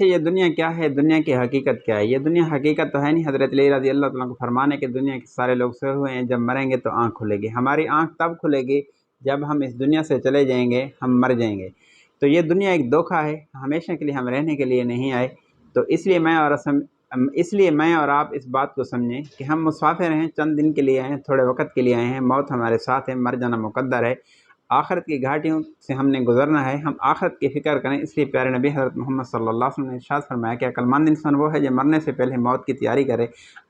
کہ یہ دنیا کیا ہے، دنیا کی حقیقت کیا ہے؟ یہ دنیا حقیقت تو ہے نہیں۔ حضرت علی رضی اللہ تعالیٰ کو فرمانے کہ دنیا کے سارے لوگ سوئے ہوئے ہیں، جب مریں گے تو آنکھ کھلے گی۔ ہماری آنکھ تب کھلے گی جب ہم اس دنیا سے چلے جائیں گے، ہم مر جائیں گے۔ تو یہ دنیا ایک دھوکہ ہے، ہمیشہ کے لیے ہم رہنے کے لیے نہیں آئے۔ تو اس لیے میں اور آپ اس بات کو سمجھیں کہ ہم مسافر ہیں، چند دن کے لیے آئے ہیں، تھوڑے وقت کے لیے آئے ہیں، موت ہمارے ساتھ ہے، مر جانا مقدر ہے۔ آخرت کی گھاٹیوں سے ہم نے گزرنا ہے، ہم آخرت کی فکر کریں۔ اس لیے پیارے نبی حضرت محمد صلی اللہ علیہ وسلم نے ارشاد فرمایا کہ عقل مند انسان وہ ہے جو مرنے سے پہلے موت کی تیاری کرے،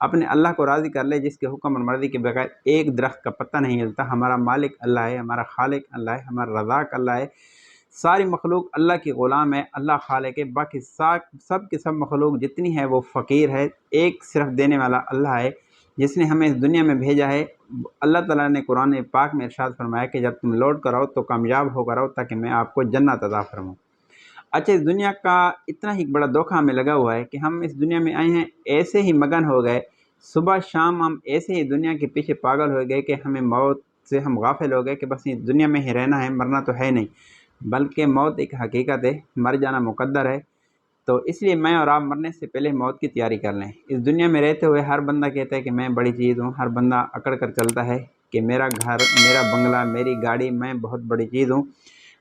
اپنے اللہ کو راضی کر لے جس کے حکم اور مرضی کے بغیر ایک درخت کا پتہ نہیں ہلتا۔ ہمارا مالک اللہ ہے، ہمارا خالق اللہ ہے، ہمارا رزاق اللہ ہے۔ ساری مخلوق اللہ کی غلام ہے، اللہ خالق ہے۔ باقی سب کے سب مخلوق جتنی ہے وہ فقیر ہے، ایک صرف دینے والا اللہ ہے جس نے ہمیں اس دنیا میں بھیجا ہے۔ اللہ تعالیٰ نے قرآن پاک میں ارشاد فرمایا کہ جب تم لوٹ کر آؤ تو کامیاب ہو کر آؤ تاکہ میں آپ کو جنت عطا فرماؤں۔ اچھا، اس دنیا کا اتنا ہی بڑا دھوکہ ہمیں لگا ہوا ہے کہ ہم اس دنیا میں آئے ہیں، ایسے ہی مگن ہو گئے، صبح شام ہم ایسے ہی دنیا کے پیچھے پاگل ہو گئے کہ ہمیں موت سے ہم غافل ہو گئے کہ بس اس دنیا میں ہی رہنا ہے، مرنا تو ہے نہیں، بلکہ موت ایک حقیقت ہے، مر جانا مقدر ہے۔ تو اس لیے میں اور آپ مرنے سے پہلے موت کی تیاری کر لیں۔ اس دنیا میں رہتے ہوئے ہر بندہ کہتا ہے کہ میں بڑی چیز ہوں، ہر بندہ اکڑ کر چلتا ہے کہ میرا گھر، میرا بنگلہ، میری گاڑی، میں بہت بڑی چیز ہوں،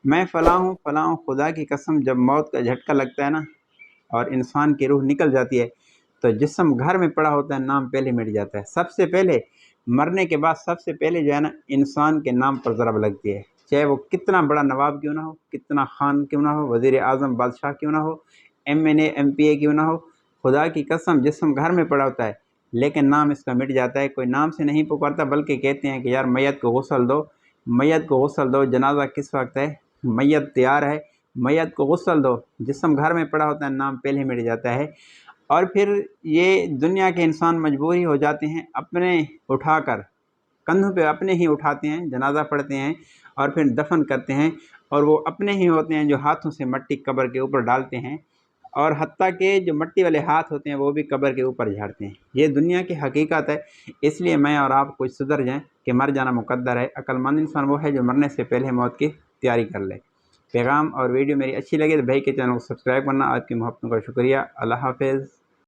میں فلاں ہوں فلاں ہوں۔ خدا کی قسم، جب موت کا جھٹکا لگتا ہے نا اور انسان کی روح نکل جاتی ہے تو جسم گھر میں پڑا ہوتا ہے، نام پہلے مٹ جاتا ہے۔ سب سے پہلے مرنے کے بعد سب سے پہلے جو ہے نا انسان کے نام پر ضرب لگتی ہے، چاہے وہ کتنا بڑا نواب کیوں نہ ہو، کتنا خان کیوں نہ ہو، وزیر اعظم بادشاہ کیوں نہ ہو، M N A M P A کیوں نہ ہو۔ خدا کی قسم، جسم گھر میں پڑا ہوتا ہے لیکن نام اس کا مٹ جاتا ہے۔ کوئی نام سے نہیں پکارتا بلکہ کہتے ہیں کہ یار میت کو غسل دو، میت کو غسل دو، جنازہ کس وقت ہے، میت تیار ہے، میت کو غسل دو۔ جسم گھر میں پڑا ہوتا ہے، نام پہلے مٹ جاتا ہے۔ اور پھر یہ دنیا کے انسان مجبوری ہو جاتے ہیں اپنے اٹھا کر، کندھوں پہ اپنے ہی اٹھاتے ہیں، جنازہ پڑھتے ہیں اور پھر دفن کرتے ہیں، اور وہ اپنے ہی ہوتے ہیں جو ہاتھوں سے مٹی قبر کے اوپر ڈالتے ہیں، اور حتیٰ کہ جو مٹی والے ہاتھ ہوتے ہیں وہ بھی قبر کے اوپر جھاڑتے ہیں۔ یہ دنیا کی حقیقت ہے۔ اس لیے میں اور آپ کچھ سدھر جائیں کہ مر جانا مقدر ہے۔ عقل مند انسان وہ ہے جو مرنے سے پہلے موت کی تیاری کر لے۔ پیغام اور ویڈیو میری اچھی لگے تو بھائی کے چینل کو سبسکرائب کرنا۔ آپ کی محبتوں کا شکریہ۔ اللہ حافظ۔